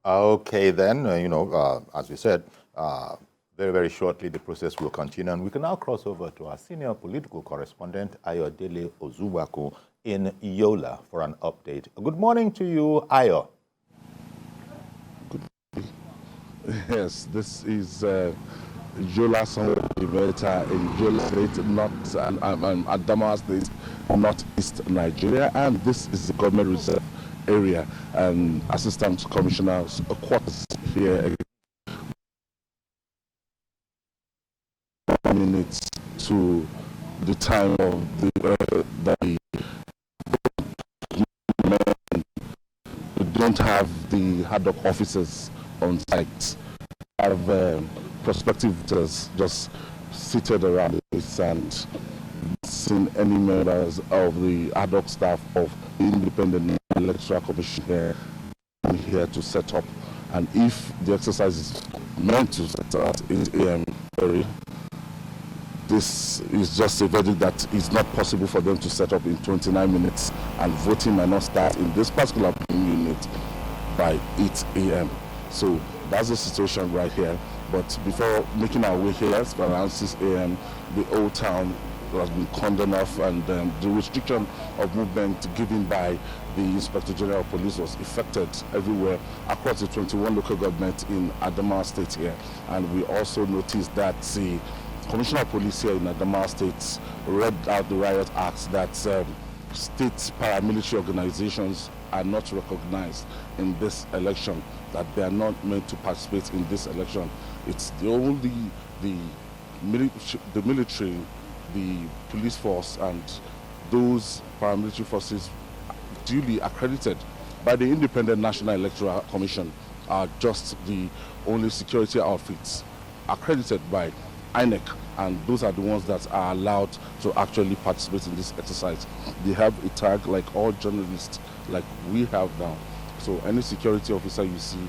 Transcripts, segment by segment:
Okay, then, as we said, very, very shortly the process will continue. And we can now cross over to our senior political correspondent, Ayodele Ozugbakun, in Yola for an update. Good morning to you, Ayo. Yes, this is Yola, somewhere in Yola State, Adamawa State, northeast Nigeria, and this is the government reserve area and Assistant Commissioner's quarters here. Minutes to the time of the we don't have the ad hoc officers on site. We have prospective voters just seated around this and seen any members of the ad hoc staff of the Independent Electoral Commission here to set up. And if the exercise is meant to set at 8 a.m., this is just a verdict that it's not possible for them to set up in 29 minutes, and voting might not start in this particular unit by 8 a.m. So that's the situation right here. But before making our way here, it's around 6 a.m., the old town has been cordoned off, and the restriction of movement given by the Inspector General of Police was effected everywhere across the 21 local governments in Adamawa State here. And we also noticed that the Commissioner of Police here in Adamawa State read out the riot acts that state paramilitary organizations are not recognized in this election, that they are not meant to participate in this election. It's only the military, the police force, and those paramilitary forces duly accredited by the Independent National Electoral Commission are just the only security outfits accredited by INEC, and those are the ones that are allowed to actually participate in this exercise. They have a tag like all journalists, like we have now. So any security officer you see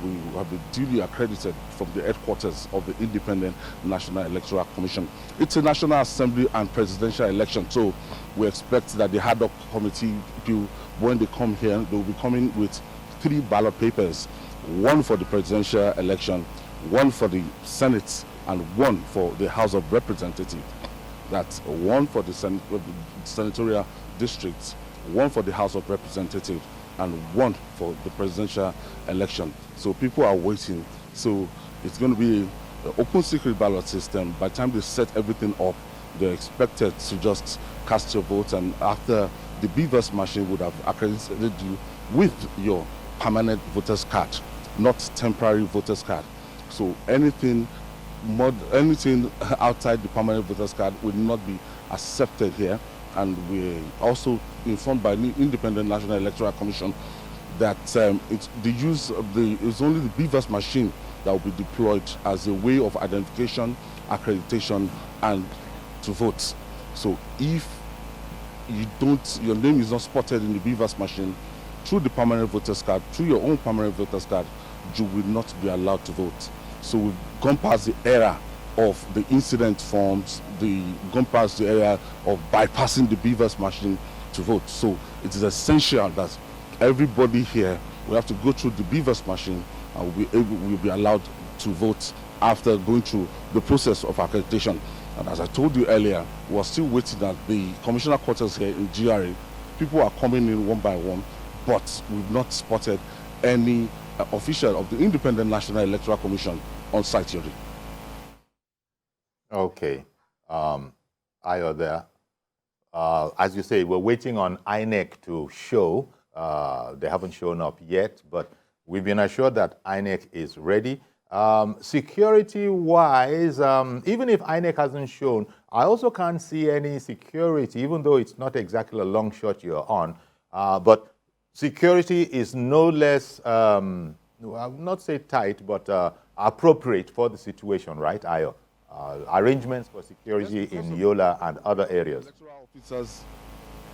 will have been duly accredited from the headquarters of the Independent National Electoral Commission. It's a National Assembly and presidential election, so we expect that the ad hoc committee people, when they come here, they will be coming with 3 ballot papers, 1 for the presidential election, 1 for the Senate, and 1 for the House of Representatives. That's 1 for the senatorial districts, 1 for the House of Representatives, and 1 for the presidential election. So people are waiting. So it's going to be an open secret ballot system. By the time they set everything up, they're expected to just cast your vote, and after the BVAS machine would have accredited you with your permanent voter's card, not temporary voter's card. So anything outside the permanent voter's card will not be accepted here. And we're also informed by the Independent National Electoral Commission that it's only the BVAS machine that will be deployed as a way of identification, accreditation, and to vote. So if your name is not spotted in the BVAS machine through the permanent voter's card, through your own permanent voter's card, you will not be allowed to vote. So we've gone past the era of the incident forms, gone past the era of bypassing the BVAS machine to vote. So it is essential that everybody here will have to go through the BVAS machine and will be allowed to vote after going through the process of accreditation. And as I told you earlier, we're still waiting at the commissioner quarters here in GRA. People are coming in one by one, but we've not spotted any official of the Independent National Electoral Commission on site here. Okay. Ayo there. As you say, we're waiting on INEC to show. They haven't shown up yet, but we've been assured that INEC is ready. Security-wise, even if INEC hasn't shown, I also can't see any security, even though it's not exactly a long shot you're on. But security is no less, I will not say tight, but appropriate for the situation, right, Ayo? Arrangements for security in Yola and other areas.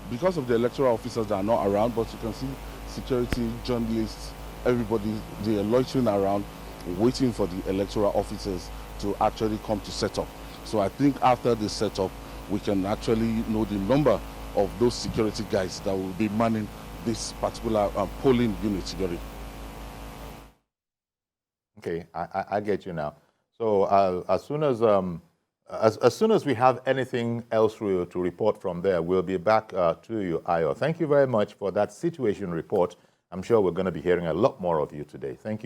Because of the electoral officers that are not around, but you can see security, journalists, everybody, they are loitering around, waiting for the electoral officers to actually come to set up. So I think after the setup, we can actually know the number of those security guys that will be manning this particular polling unit. Okay, I get you now. So as soon as we have anything else to report from there, we'll be back to you, Ayo. Thank you very much for that situation report. I'm sure we're going to be hearing a lot more of you today. Thank you.